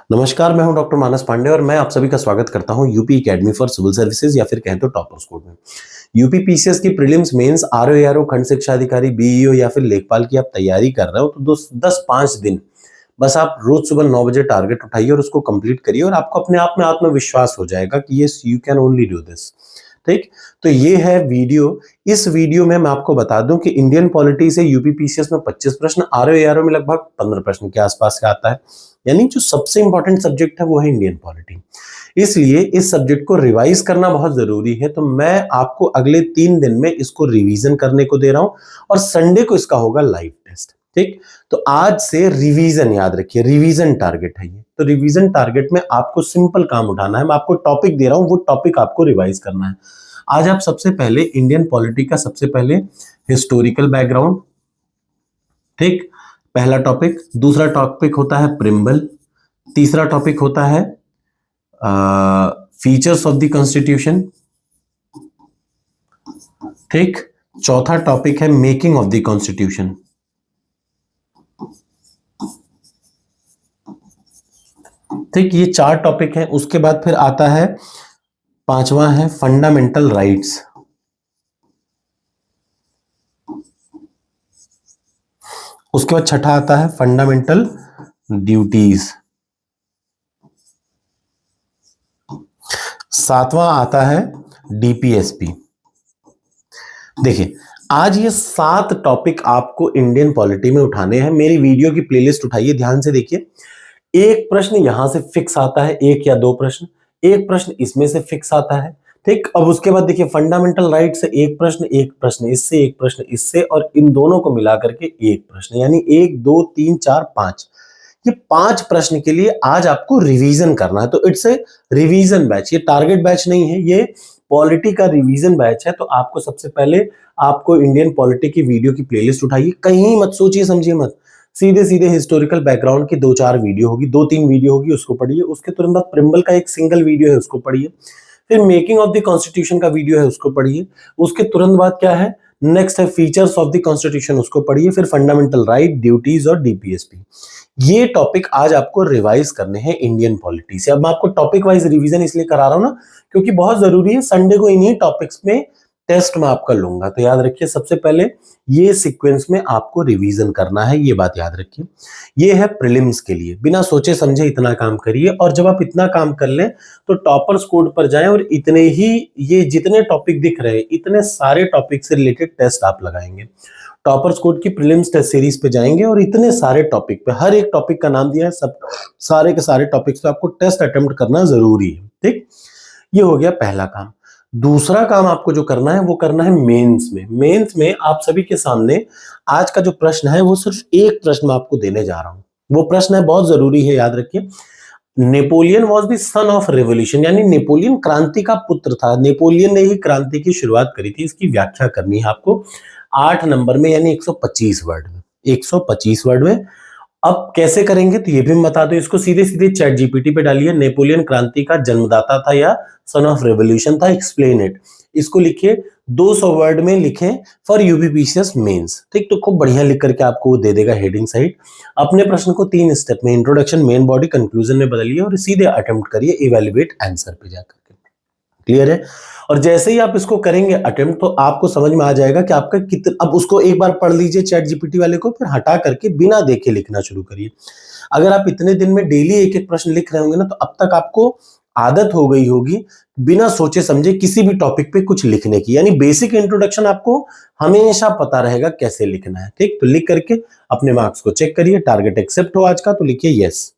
नमस्कार, मैं हूं डॉक्टर मानस पांडे और मैं आप सभी का स्वागत करता हूं UP academy for civil services या फिर कहें तो टॉपर्स कोड में। यूपी पीसीएस की प्रीलिम्स मेंस आरओ एआरओ खंड शिक्षा अधिकारी बीईओ या फिर लेखपाल की आप तैयारी कर रहे हो तो 10-5 दिन बस आप रोज सुबह 9 बजे टारगेट उठाइए और उसको कंप्लीट करिए और आपको अपने आप में आत्मविश्वास हो जाएगा कि yes you can only do this. ठीक, तो ये है वीडियो। इस वीडियो में मैं आपको बता दूं कि इंडियन पॉलिटी से यूपी पीसीएस में 25 प्रश्न, आरओ एआरओ में लगभग 15 प्रश्न के आसपास का आता है। यानी जो सबसे इंपॉर्टेंट सब्जेक्ट है वो है इंडियन पॉलिटी। इसलिए इस सब्जेक्ट को रिवाइज करना बहुत जरूरी है। तो मैं आपको अगले 3 दिन में इसको रिवीजन करने को दे रहा हूं और संडे को इसका होगा लाइव टेस्ट। ठीक, तो आज से रिवीजन याद रखिए, रिवीजन टारगेट है ये। तो रिवीजन टारगेट में आपको सिंपल काम उठाना है। मैं आपको टॉपिक दे रहा हूं, वो टॉपिक आपको रिवाइज करना है। आज आप सबसे पहले इंडियन पॉलिटी का सबसे पहले हिस्टोरिकल बैकग्राउंड, ठीक, पहला टॉपिक। दूसरा टॉपिक होता है प्रिम्बल। तीसरा टॉपिक होता है फीचर्स ऑफ द कॉन्स्टिट्यूशन। ठीक, चौथा टॉपिक है मेकिंग ऑफ द कॉन्स्टिट्यूशन। ठीक, ये 4 टॉपिक है। उसके बाद फिर आता है पांचवा है फंडामेंटल राइट्स। उसके बाद छठा आता है फंडामेंटल ड्यूटीज। सातवां आता है डीपीएसपी। देखिए, आज ये 7 टॉपिक आपको इंडियन पॉलिटी में उठाने हैं। मेरी वीडियो की प्लेलिस्ट उठाइए, ध्यान से देखिए। एक प्रश्न यहां से फिक्स आता है, 1 या 2 प्रश्न। एक प्रश्न इसमें से फिक्स आता है। ठीक, अब उसके बाद देखिए फंडामेंटल राइट से एक प्रश्न इससे, एक प्रश्न इससे, और इन दोनों को मिलाकर के एक प्रश्न, यानी 1 2 3 4 5। ये 5 प्रश्न के लिए आज आपको रिवीजन करना है। तो इट्स ए रिवीजन बैच, ये टारगेट बैच नहीं है, ये पॉलिटी का रिवीजन बैच है। तो आपको सबसे पहले आपको इंडियन पॉलिटी की वीडियो की प्लेलिस्ट उठाइए। कहीं मत सोचिए समझिए मत, सीधे सीधे हिस्टोरिकल बैकग्राउंड की 2-4 वीडियो होगी, 2-3 वीडियो होगी, उसको पढ़िए। उसके तुरंत बाद प्रिम्बल का एक सिंगल वीडियो है, उसको पढ़िए। फिर मेकिंग ऑफ द कॉन्स्टिट्यूशन का वीडियो है, उसको पढ़िए। उसके तुरंत बाद क्या है, नेक्स्ट है फीचर्स ऑफ द कॉन्स्टिट्यूशन, उसको पढ़िए। फिर फंडामेंटल राइट, ड्यूटीज और डीपीएसपी। ये टॉपिक आज आपको रिवाइज करने हैं इंडियन पॉलिटी से। अब मैं आपको टॉपिक वाइज रिवीजन इसलिए करा रहा हूं ना, क्योंकि बहुत जरूरी है। संडे को इन्हीं टॉपिक्स में टेस्ट में आपका लूंगा। तो याद रखिए, सबसे पहले ये सीक्वेंस में आपको रिवीजन करना है, ये बात याद रखिए। ये है प्रीलिम्स के लिए, बिना सोचे समझे इतना काम करिए। और जब आप इतना काम कर लें तो टॉपर्स कोड पर जाएं और इतने ही, ये जितने टॉपिक दिख रहे हैं, इतने सारे टॉपिक से रिलेटेड टेस्ट आप लगाएंगे। टॉपर्स कोड की प्रीलिम्स टेस्ट सीरीज पे जाएंगे और इतने सारे टॉपिक पे, हर एक टॉपिक का नाम दिया है, सब सारे के सारे टॉपिक्स पे आपको टेस्ट अटेम्प्ट करना जरूरी है। ठीक, ये हो गया पहला काम। दूसरा काम आपको जो करना है वो करना है मेंस में। मेंस में आप सभी के सामने आज का जो प्रश्न है वो सिर्फ एक प्रश्न मैं आपको देने जा रहा हूं। वो प्रश्न है, बहुत जरूरी है, याद रखिए। Napoleon was the son of revolution, यानी नेपोलियन क्रांति का पुत्र था। नेपोलियन ने ही क्रांति की शुरुआत करी थी। इसकी व्याख्या करनी है आपको 8 नंबर में, यानी 125 वर्ड में। 125 वर्ड में। अब कैसे करेंगे तो ये भी मैं बता दूं, इसको सीधे सीधे चैट जीपीटी पे डालिए। नेपोलियन क्रांति का जन्मदाता था या सन ऑफ रेवोल्यूशन था, एक्सप्लेन इट। इसको लिखिए, 200 वर्ड में लिखें फॉर यूपीपीसीएस मेंस। ठीक, तो खूब बढ़िया लिख करके आपको वो दे देगा हेडिंग सहित। अपने प्रश्न को 3 स्टेप में, इंट्रोडक्शन, मेन बॉडी, कंक्लूजन में बदलिए और सीधे अटेम्प्ट करिए इवैल्यूएट आंसर पे जाकर के। क्लियर है? और जैसे ही आप इसको करेंगे अटेम्प्ट, तो आपको समझ में आ जाएगा कि आपका कितना। अब उसको एक बार पढ़ लीजिए चैट जीपीटी वाले को, फिर हटा करके बिना देखे लिखना शुरू करिए। अगर आप इतने दिन में डेली एक एक प्रश्न लिख रहे होंगे ना, तो अब तक आपको आदत हो गई होगी बिना सोचे समझे किसी भी टॉपिक पे कुछ लिखने की। यानी बेसिक इंट्रोडक्शन आपको हमेशा पता रहेगा कैसे लिखना है। ठीक, तो लिख करके अपने मार्क्स को चेक करिए। टारगेट एक्सेप्ट हो आज का तो लिखिए यस।